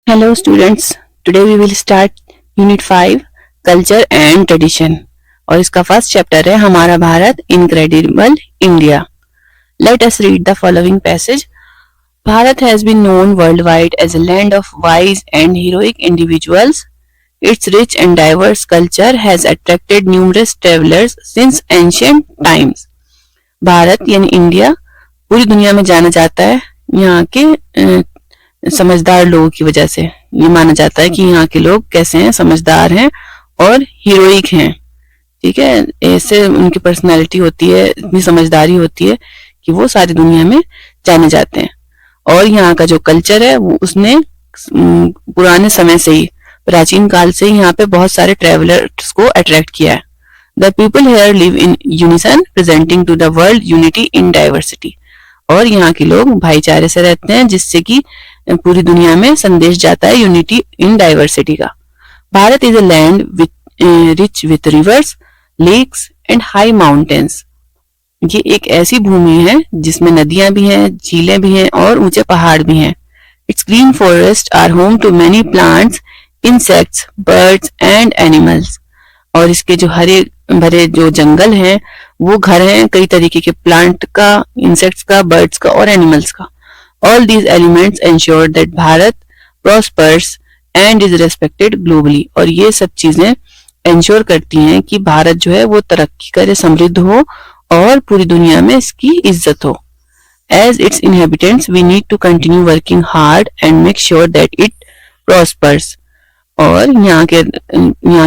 Hello students, today we will start Unit 5 Culture and Tradition और इसका first chapter है हमारा Bharat Incredible India. Let us read the following passage. Bharat has been known worldwide as a land of wise and heroic individuals. Its rich and diverse culture has attracted numerous travelers since ancient times. Bharat यानी India पूरी दुनिया में जाना जाता है यहाँ के समझदार लोगों की वजह से. ये माना जाता है कि यहाँ के लोग कैसे हैं, समझदार हैं और हीरोइक हैं. ठीक है, ऐसे उनकी पर्सनालिटी होती है, इतनी समझदारी होती है कि वो सारी दुनिया में जाने जाते हैं. और यहाँ का जो कल्चर है वो उसने पुराने समय से ही, प्राचीन काल से ही यहाँ पे बहुत सारे ट्रेवलर्स को अट्रैक्ट किया है. The people here live in unison presenting to the world unity in diversity. और यहाँ के लोग भाईचारे से रहते हैं जिससे कि पूरी दुनिया में संदेश जाता है यूनिटी इन डाइवर्सिटी का. Bharat is a land rich with rivers, lakes and high mountains. ये एक ऐसी भूमि है जिसमें नदियां भी हैं, झीलें भी हैं और ऊंचे पहाड़ भी हैं. Its green forest are home to many plants, insects, birds and animals. और इसके जो हरे भरे जो जंगल हैं वो घर हैं कई तरीके के प्लांट का, इंसेक्ट्स का, बर्ड्स का और एनिमल्स का. All these elements ensure that Bharat prospers and is respected globally. और ये सब चीजें ensure करती हैं कि भारत जो है वो तरक्की करे, समृद्ध हो और पूरी दुनिया में इसकी इज्जत हो. As its inhabitants, we need to continue working hard and make sure that it prospers. और यहाँ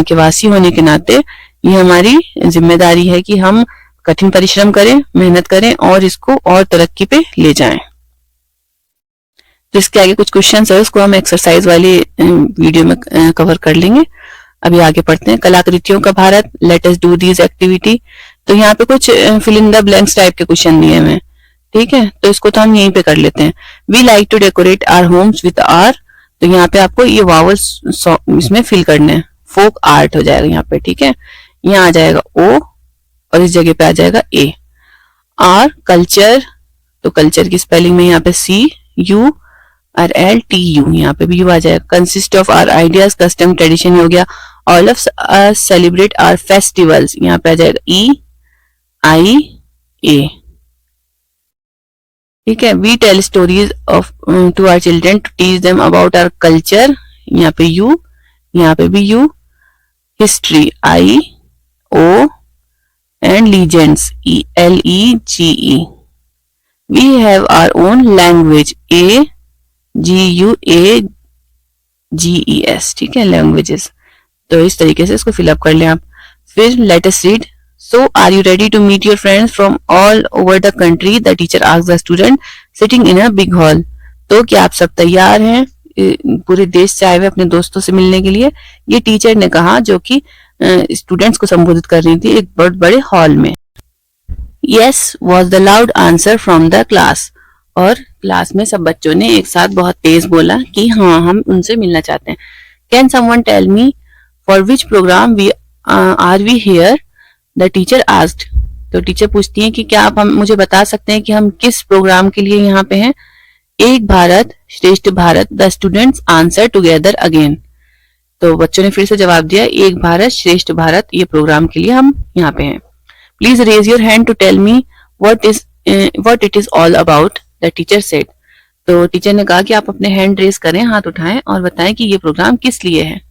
के वासी होने के नाते ये हमारी जिम्मेदारी है कि हम कठिन परिश्रम करें, मेहनत करें और इसको और तरक्की पे ले जाएं. तो इसके आगे कुछ क्वेश्चंस है, उसको हम एक्सरसाइज वाली वीडियो में कवर कर लेंगे. अभी आगे पढ़ते हैं. कलाकृतियों का Bharat, let us do these activity. तो यहाँ पे कुछ fill in the blanks type के क्वेश्चन दिए हुए हैं. ठीक है, तो इसको तो हम यहीं पे कर लेते हैं. We like to decorate our homes with art. तो यहाँ पे आपको ये वावल्स इसमें फिल करने हैं. फोक आर्ट हो जाएगा यहाँ पे. ठीक है, यहाँ आ जाएगा ओ और इस जगह पे आ जाएगा ए. आर कल्चर, तो कल्चर की स्पेलिंग में यहाँ पे C U R L T U, यहाँ पे भी यू आ जाएगा. Consist of our ideas, custom, tradition हो गया. All of us celebrate our festivals, यहाँ पे आ जाएगा ई आई ए. ठीक है, we tell stories of to our children to teach them about our culture, यहाँ पे यू, यहाँ पे भी U. History I O and legends E L E G E. We have our own language A GUAGES. ठीक है, languages. तो इस तरीके से इसको फिलअप कर लें आप. फिर let us read. So are you ready to meet your friends from all over the country, the teacher asked the student sitting in a big hall. तो क्या आप सब तैयार हैं पूरे देश से आए हुए अपने दोस्तों से मिलने के लिए? ये टीचर ने कहा जो कि स्टूडेंट्स को संबोधित कर रही थी एक बहुत बड़े हॉल में. Yes was the loud answer from the class. और क्लास में सब बच्चों ने एक साथ बहुत तेज बोला कि हाँ, हम उनसे मिलना चाहते हैं. Can someone tell me for which programme we are we here, the teacher asked. तो टीचर पूछती हैं कि क्या आप हम मुझे बता सकते हैं कि हम किस प्रोग्राम के लिए यहाँ पे हैं? एक भारत श्रेष्ठ Bharat, the students answer together again. तो बच्चों ने फिर से जवाब दिया, एक भारत श्रेष्ठ भारत, ये प्रोग्राम के लिए हम यहाँ पे हैं. Please raise your hand to tell me what it is all about, the teacher said. तो टीचर ने कहा कि आप अपने हैंड रेज करें, हाथ उठाएं और बताएं कि ये प्रोग्राम किस लिए है.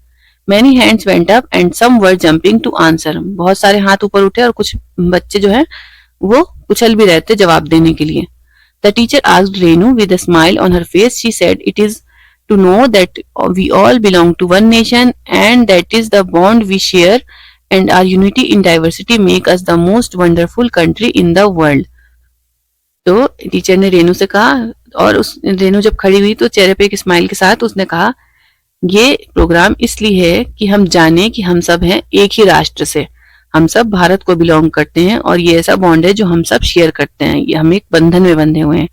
Many hands went up and some were jumping to answer. बहुत सारे हाथ ऊपर उठे और कुछ बच्चे जो है वो उछल भी रहे थे जवाब देने के लिए. The teacher asked Renu with a smile on her face. She said it is to know that we all belong to one nation and that is the bond we share and our unity in diversity make us the most wonderful country in the world. तो teacher ने रेनू से कहा, और उस रेनू जब खड़ी हुई तो चेहरे पे एक स्माइल के साथ उसने कहा, ये प्रोग्राम इसलिए है कि हम जाने कि हम सब हैं एक ही राष्ट्र से, हम सब भारत को बिलोंग करते हैं और ये ऐसा बॉन्ड है जो हम सब शेयर करते हैं, ये हम एक बंधन में बंधे हुए हैं.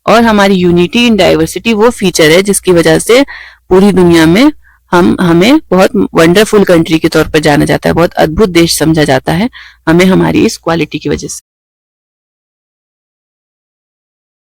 और हमारी यूनिटी इन डाइवर्सिटी वो फीचर है जिसकी वजह से पूरी दुनिया में हमें बहुत वंडरफुल कंट्री के तौर पर जाना जाता है, बहुत अद्भुत देश समझा जाता है हमें हमारी इस क्वालिटी की वजह से.